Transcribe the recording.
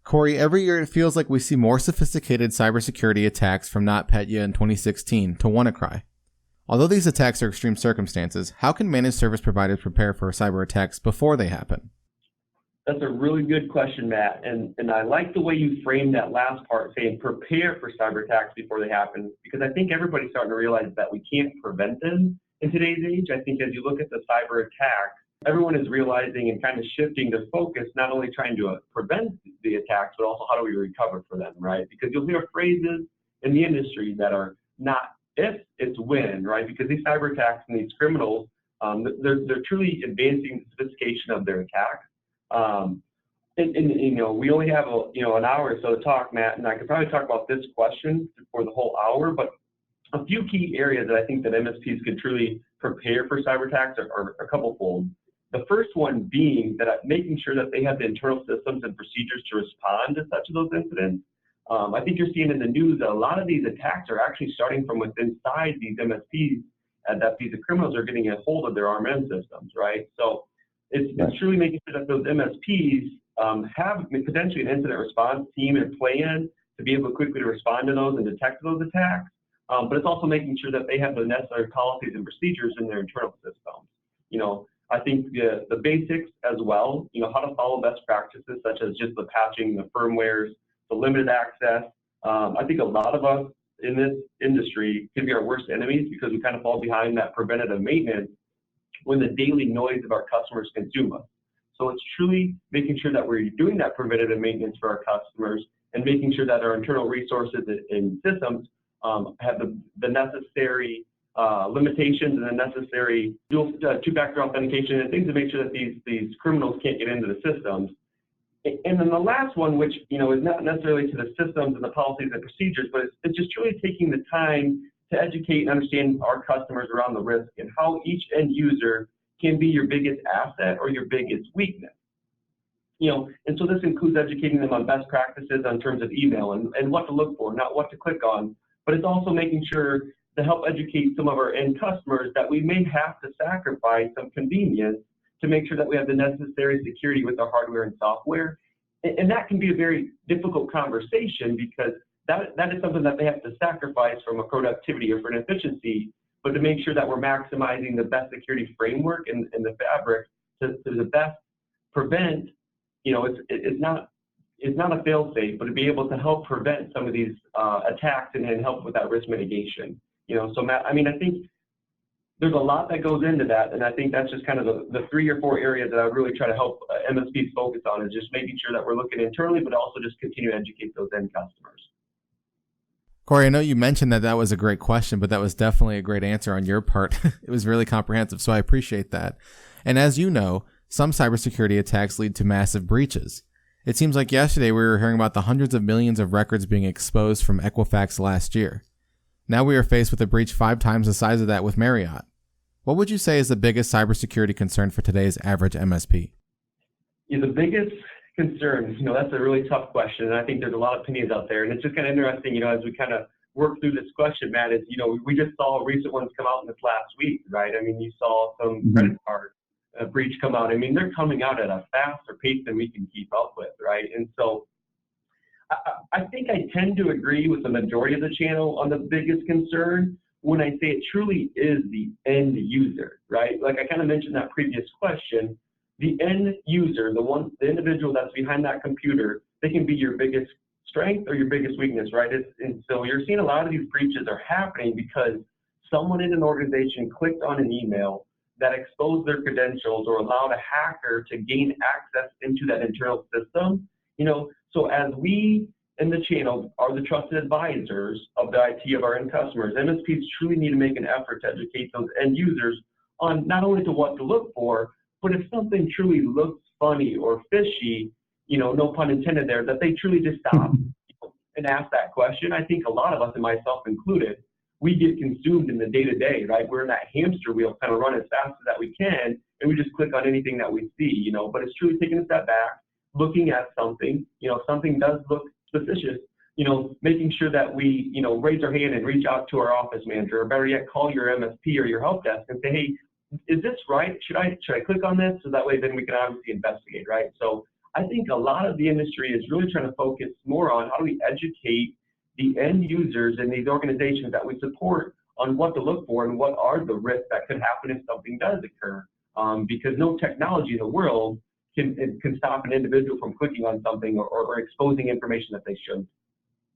Corey, every year it feels like we see more sophisticated cybersecurity attacks from NotPetya in 2016 to WannaCry. Although these attacks are extreme circumstances, how can managed service providers prepare for cyber attacks before they happen? That's a really good question, Matt. And I like the way you framed that last part, saying prepare for cyber attacks before they happen, because I think everybody's starting to realize that we can't prevent them in today's age. I think as you look at the cyber attacks, everyone is realizing and kind of shifting to focus, not only trying to prevent the attacks, but also how do we recover for them, right? Because you'll hear phrases in the industry that are not if, it's when, right? Because these cyber attacks and these criminals, they're truly advancing the sophistication of their attacks. We only have an hour or so to talk, Matt, and I could probably talk about this question for the whole hour, but a few key areas that I think that MSPs could truly prepare for cyber attacks are a couple fold. The first one being that making sure that they have the internal systems and procedures to respond to such of those incidents. I think you're seeing in the news that a lot of these attacks are actually starting from within inside these MSPs, and that these criminals are getting a hold of their RMN systems, right? So it's truly making sure that those MSPs have potentially an incident response team and plan to be able to quickly respond to those and detect those attacks. But it's also making sure that they have the necessary policies and procedures in their internal systems. I think the basics as well, how to follow best practices such as just the patching, the firmwares, the limited access. I think a lot of us in this industry can be our worst enemies because we kind of fall behind that preventative maintenance when the daily noise of our customers consume us. So it's truly making sure that we're doing that preventative maintenance for our customers and making sure that our internal resources and systems have the necessary limitations and the necessary two-factor authentication and things to make sure that these criminals can't get into the systems. And then the last one, which is not necessarily to the systems and the policies and procedures, but it's just truly taking the time to educate and understand our customers around the risk and how each end user can be your biggest asset or your biggest weakness. And so this includes educating them on best practices in terms of email and what to look for, not what to click on, but it's also making sure to help educate some of our end customers that we may have to sacrifice some convenience to make sure that we have the necessary security with our hardware and software. And that can be a very difficult conversation because that is something that they have to sacrifice from a productivity or for an efficiency, but to make sure that we're maximizing the best security framework and the fabric to the best prevent, it's not a fail-safe, but to be able to help prevent some of these attacks and help with that risk mitigation. So Matt, I think there's a lot that goes into that, and I think that's just kind of the 3 or 4 areas that I would really try to help MSPs focus on, is just making sure that we're looking internally, but also just continue to educate those end customers. Corey, I know you mentioned that was a great question, but that was definitely a great answer on your part. It was really comprehensive, so I appreciate that. And as you know, some cybersecurity attacks lead to massive breaches. It seems like yesterday we were hearing about the hundreds of millions of records being exposed from Equifax last year. Now we are faced with a breach 5 times the size of that with Marriott. What would you say is the biggest cybersecurity concern for today's average MSP? The biggest concern, that's a really tough question, and I think there's a lot of opinions out there, and it's just kind of interesting, as we kind of work through this question, Matt, is, we just saw recent ones come out in this last week, right? You saw some credit card breach come out. They're coming out at a faster pace than we can keep up with, right? And so I think I tend to agree with the majority of the channel on the biggest concern when I say it truly is the end user, right? Like I kind of mentioned that previous question, the end user, the individual that's behind that computer, they can be your biggest strength or your biggest weakness, right? And so you're seeing a lot of these breaches are happening because someone in an organization clicked on an email that exposed their credentials or allowed a hacker to gain access into that internal system. So as we in the channel are the trusted advisors of the IT of our end customers, MSPs truly need to make an effort to educate those end users on not only to what to look for, but if something truly looks funny or fishy, no pun intended there, that they truly just stop and ask that question. I think a lot of us, and myself included, we get consumed in the day-to-day, right? We're in that hamster wheel, kind of run as fast as that we can, and we just click on anything that we see, but it's truly taking a step back, looking at something, something does look suspicious, making sure that we, raise our hand and reach out to our office manager, or better yet, call your MSP or your help desk and say, hey, is this right? Should I click on this? So that way then we can obviously investigate, right? So I think a lot of the industry is really trying to focus more on how do we educate the end users and these organizations that we support on what to look for and what are the risks that could happen if something does occur. Because no technology in the world can stop an individual from clicking on something or exposing information that they shouldn't.